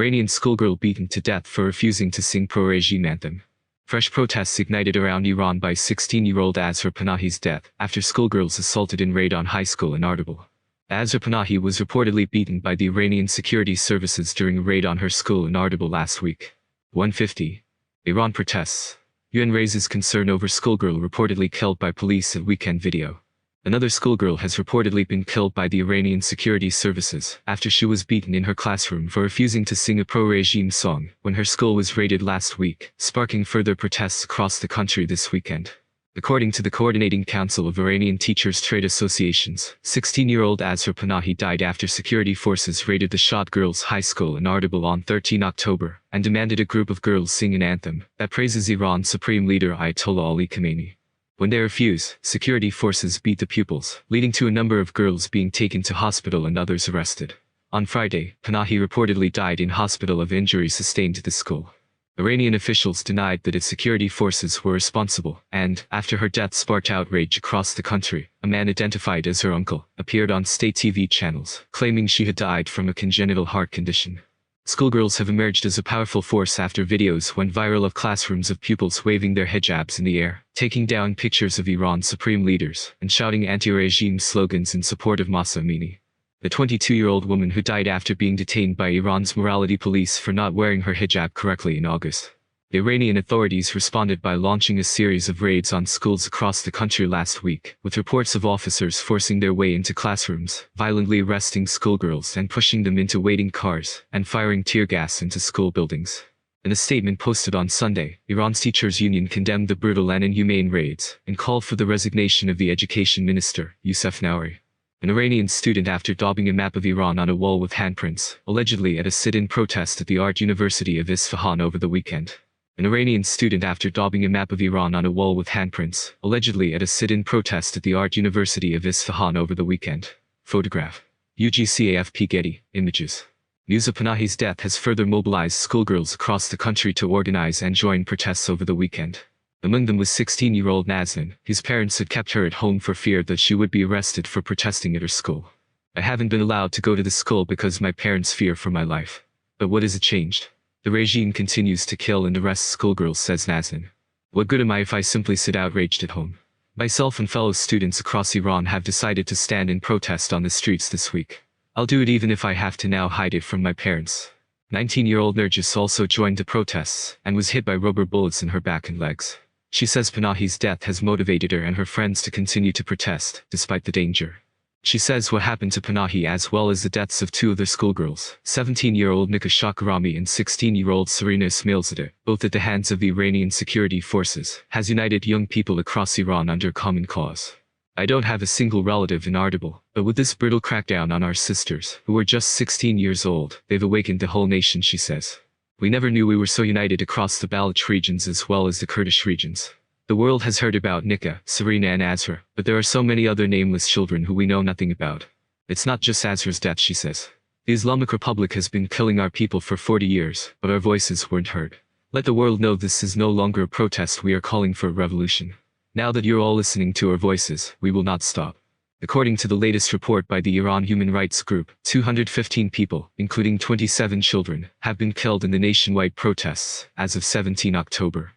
Iranian schoolgirl beaten to death for refusing to sing pro-regime anthem. Fresh protests ignited around Iran by 16-year-old Asra Panahi's death after schoolgirls assaulted in raid on high school in Ardabil. Asra Panahi was reportedly beaten by the Iranian security services during a raid on her school in Ardabil last week. 150. Iran protests. UN raises concern over schoolgirl reportedly killed by police at weekend video. Another schoolgirl has reportedly been killed by the Iranian security services after she was beaten in her classroom for refusing to sing a pro-regime song when her school was raided last week, sparking further protests across the country this weekend. According to the Coordinating Council of Iranian Teachers' Trade Associations, 16-year-old Asra Panahi died after security forces raided the Shahed Girls' High School in Ardabil on 13 October and demanded a group of girls sing an anthem that praises Iran's Supreme Leader Ayatollah Ali Khamenei. When they refuse, security forces beat the pupils, leading to a number of girls being taken to hospital and others arrested. On Friday, Panahi reportedly died in hospital of injuries sustained at the school. Iranian officials denied that its security forces were responsible, and, after her death sparked outrage across the country, a man identified as her uncle appeared on state TV channels, claiming she had died from a congenital heart condition. Schoolgirls have emerged as a powerful force after videos went viral of classrooms of pupils waving their hijabs in the air, taking down pictures of Iran's supreme leaders, and shouting anti-regime slogans in support of Mahsa Amini. The 22-year-old woman who died after being detained by Iran's morality police for not wearing her hijab correctly in August. The Iranian authorities responded by launching a series of raids on schools across the country last week, with reports of officers forcing their way into classrooms, violently arresting schoolgirls and pushing them into waiting cars, and firing tear gas into school buildings. In a statement posted on Sunday, Iran's teachers' union condemned the brutal and inhumane raids, and called for the resignation of the education minister, Youssef Nouri. An Iranian student after daubing a map of Iran on a wall with handprints, allegedly at a sit-in protest at the Art University of Isfahan over the weekend. An Iranian student after daubing a map of Iran on a wall with handprints, allegedly at a sit-in protest at the Art University of Isfahan over the weekend. Photograph. UGCAFP Getty Images. News of Panahi's death has further mobilized schoolgirls across the country to organize and join protests over the weekend. Among them was 16-year-old Nazanin, whose parents had kept her at home for fear that she would be arrested for protesting at her school. "I haven't been allowed to go to the school because my parents fear for my life. But what has it changed? The regime continues to kill and arrest schoolgirls," says Nazanin. "What good am I if I simply sit outraged at home? Myself and fellow students across Iran have decided to stand in protest on the streets this week. I'll do it even if I have to now hide it from my parents." 19-year-old Nergis also joined the protests and was hit by rubber bullets in her back and legs. She says Panahi's death has motivated her and her friends to continue to protest, despite the danger. She says what happened to Panahi, as well as the deaths of two other schoolgirls, 17-year-old Nika Shakarami and 16-year-old Sarina Ismailzadeh, both at the hands of the Iranian security forces, has united young people across Iran under a common cause. "I don't have a single relative in Ardabil, but with this brutal crackdown on our sisters, who were just 16 years old, they've awakened the whole nation," she says. "We never knew we were so united across the Baloch regions as well as the Kurdish regions. The world has heard about Nika, Sarina and Asra, but there are so many other nameless children who we know nothing about. It's not just Asra's death," she says. "The Islamic Republic has been killing our people for 40 years, but our voices weren't heard. Let the world know this is no longer a protest, we are calling for a revolution. Now that you're all listening to our voices, we will not stop." According to the latest report by the Iran Human Rights Group, 215 people, including 27 children, have been killed in the nationwide protests as of 17 October.